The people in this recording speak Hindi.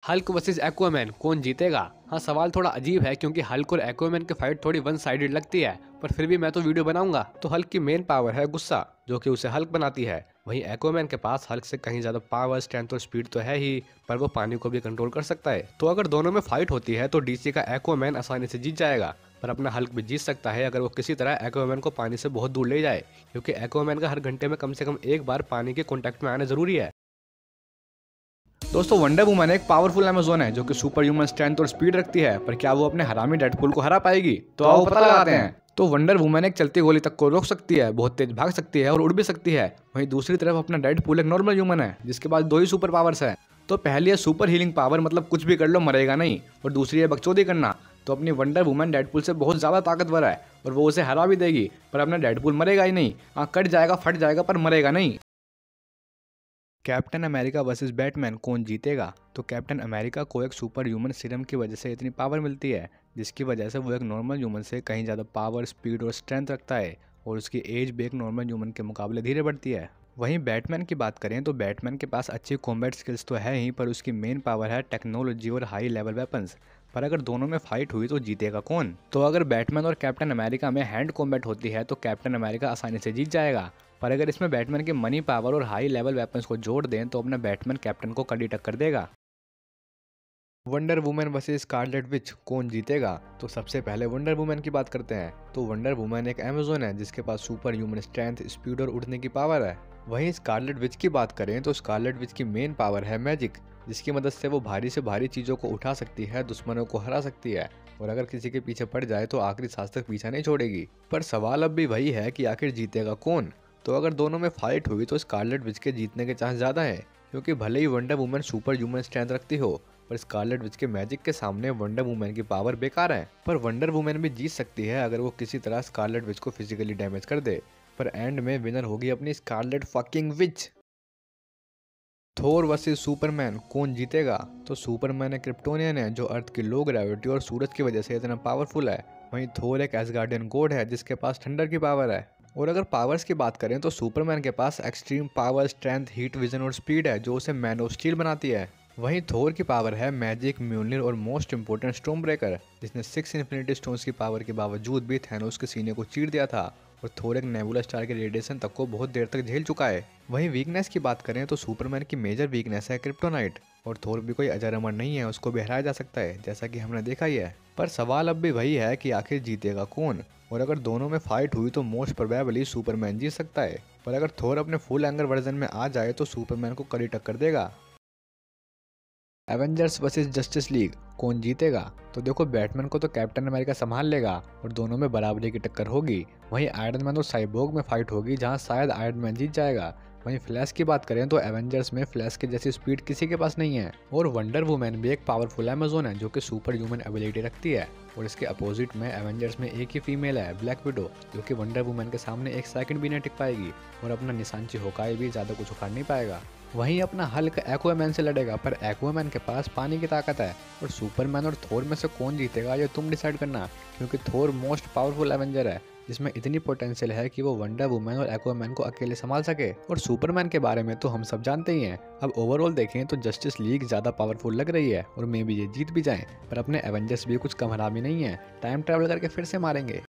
हल्क वर्सेस एक्वामैन कौन जीतेगा? हाँ, सवाल थोड़ा अजीब है क्योंकि हल्क और एक्वामैन की फाइट थोड़ी वन साइडेड लगती है, पर फिर भी मैं तो वीडियो बनाऊंगा। तो हल्क की मेन पावर है गुस्सा, जो कि उसे हल्क बनाती है। वहीं एक्वामैन के पास हल्क से कहीं ज्यादा पावर, स्ट्रेंथ और स्पीड तो है ही, पर वो पानी को भी कंट्रोल कर सकता है। तो अगर दोनों में फाइट होती है तो डीसी का एक्वामैन आसानी से जीत जाएगा, पर अपना हल्क भी जीत सकता है अगर वो किसी तरह एक्वामैन को पानी से बहुत दूर ले जाए, क्योंकि एक्वामैन का हर घंटे में कम से कम एक बार पानी के कॉन्टेक्ट में आना जरूरी है। दोस्तों, वंडर वुमन एक पावरफुल अमेज़न है जो कि सुपर ह्यूमन स्ट्रेंथ और स्पीड रखती है, पर क्या वो अपने हरामी डेडपूल को हरा पाएगी? तो आओ पता लगाते हैं। तो वंडर वुमन एक चलती गोली तक को रोक सकती है, बहुत तेज भाग सकती है और उड़ भी सकती है। वहीं दूसरी तरफ अपना डेडपूल एक नॉर्मल ह्यूमन है जिसके पास दो ही सुपर पावर्स है। तो पहली है सुपर हीलिंग पावर, मतलब कुछ भी कर लो मरेगा नहीं, और दूसरी है बकचोदी करना। तो अपनी वंडर वुमन डेडपूल से बहुत ज्यादा ताकतवर है और वो उसे हरा भी देगी, पर अपना डेडपूल मरेगा ही नहीं। हाँ, कट जाएगा, फट जाएगा, पर मरेगा नहीं। कैप्टन अमेरिका वर्सेस बैटमैन कौन जीतेगा? तो कैप्टन अमेरिका को एक सुपर ह्यूमन सीरम की वजह से इतनी पावर मिलती है, जिसकी वजह से वो एक नॉर्मल ह्यूमन से कहीं ज़्यादा पावर, स्पीड और स्ट्रेंथ रखता है, और उसकी एज भी एक नॉर्मल ह्यूमन के मुकाबले धीरे बढ़ती है। वहीं बैटमैन की बात करें तो बैटमैन के पास अच्छी कॉम्बैट स्किल्स तो है ही, पर उसकी मेन पावर है टेक्नोलॉजी और हाई लेवल वेपन्स। पर अगर दोनों में फाइट हुई तो जीतेगा कौन? तो अगर बैटमैन और कैप्टन अमेरिका में हैंड कॉम्बैट होती है तो कैप्टन अमेरिका आसानी से जीत जाएगा, पर अगर इसमें बैटमैन के मनी पावर और हाई लेवल वेपन्स को जोड़ दें तो अपना बैटमैन कैप्टन को कड़ी टक्कर देगा। Wonder woman versus Scarlet Witch कौन जीतेगा? तो सबसे पहले वंडर वुमन की बात करते हैं। तो वंडर वुमन एक अमेज़न है जिसके पास सुपर ह्यूमन स्ट्रेंथ, स्पीड और उड़ने की पावर है। वहीं स्कारलेट विच की बात करें तो स्कारलेट विच की मेन पावर है मैजिक, जिसकी मदद से वो भारी से भारी चीज़ों को उठा सकती है, दुश्मनों को हरा सकती है, और अगर किसी के पीछे पड़ जाए तो आखिरी सांस तक पीछा नहीं छोड़ेगी। पर सवाल अब भी वही है कि आखिर जीतेगा कौन? तो अगर दोनों में फाइट हुई तो स्कारलेट विच के जीतने के चांस ज़्यादा है, क्योंकि भले ही Wonder Woman super human strength रखती हो, पर स्कारलेट विच के मैजिक के सामने वंडर वुमन की पावर बेकार है। पर वंडर वुमन भी जीत सकती है अगर वो किसी तरह स्कारलेट विच को फिजिकली डैमेज कर दे, पर एंड में विनर होगी अपनी स्कारलेट फकिंग विच। थोर वर्सेस सुपरमैन कौन जीतेगा? तो सुपरमैन एक क्रिप्टोनियन है जो अर्थ की लो ग्रेविटी और सूरज की वजह से इतना पावरफुल है। वहीं थोर एक एसगार्डियन गॉड है जिसके पास थंडर की पावर है। और अगर पावर्स की बात करें तो सुपरमैन के पास extreme power, strength, heat vision और स्पीड है जो उसे मैन ऑफ स्टील बनाती है। वहीं थोर की पावर है मैजिक, म्यूलनिर और मोस्ट इंपोर्टेंट स्टोम ब्रेकर, जिसने 6 इन्फिनिटी स्टोन्स की पावर के बावजूद भी थैनोस के सीने को चीर दिया था, और थोर एक नेबुला स्टार के रेडिएशन तक को बहुत देर तक झेल चुका है। वहीं वीकनेस की बात करें तो सुपरमैन की मेजर वीकनेस है क्रिप्टोनाइट, और थोर भी कोई अजर अमर नहीं है, उसको भी हराया जा सकता है जैसा कि हमने देखा ही है। पर सवाल अब भी वही है कि आखिर जीतेगा कौन? और अगर दोनों में फाइट हुई तो मोस्ट प्रोबेबली सुपरमैन जीत सकता है, पर अगर थोर अपने फुल एंगर वर्जन में आ जाए तो सुपरमैन को कड़ी टक्कर देगा। एवेंजर्स वर्सेस जस्टिस लीग कौन जीतेगा? तो देखो, बैटमैन को तो कैप्टन अमेरिका संभाल लेगा और दोनों में बराबरी की टक्कर होगी। वहीं आयरन मैन और साइबोर्ग में फाइट होगी जहां शायद आयरन मैन जीत जाएगा। वहीं फ्लैश की बात करें तो एवेंजर्स में फ्लैश की जैसी स्पीड किसी के पास नहीं है। और वंडर वुमन भी एक पावरफुल अमेज़न है जो कि सुपर ह्यूमन एबिलिटी रखती है, और इसके अपोजिट में एवेंजर्स में एक ही फीमेल है, ब्लैक विडो, जो कि वंडर वुमन के सामने एक सेकंड भी नहीं टिक पाएगी, और अपना निशानची होकाई भी ज़्यादा कुछ उखाड़ नहीं पाएगा। वहीं अपना हल्क एक्वामैन से लड़ेगा, पर एक्वामैन के पास पानी की ताकत है। और सुपरमैन और थोर में से कौन जीतेगा ये तुम डिसाइड करना, क्योंकि थोर मोस्ट पावरफुल एवेंजर है जिसमें इतनी पोटेंशियल है कि वो वंडर वुमन और एक्वामैन को अकेले संभाल सके। और सुपरमैन के बारे में तो हम सब जानते ही हैं। अब ओवरऑल देखें तो जस्टिस लीग ज़्यादा पावरफुल लग रही है, और मे भी ये जीत भी जाए, पर अपने एवेंजर्स भी कुछ कम हरामी नहीं है, टाइम ट्रैवल करके फिर से मारेंगे।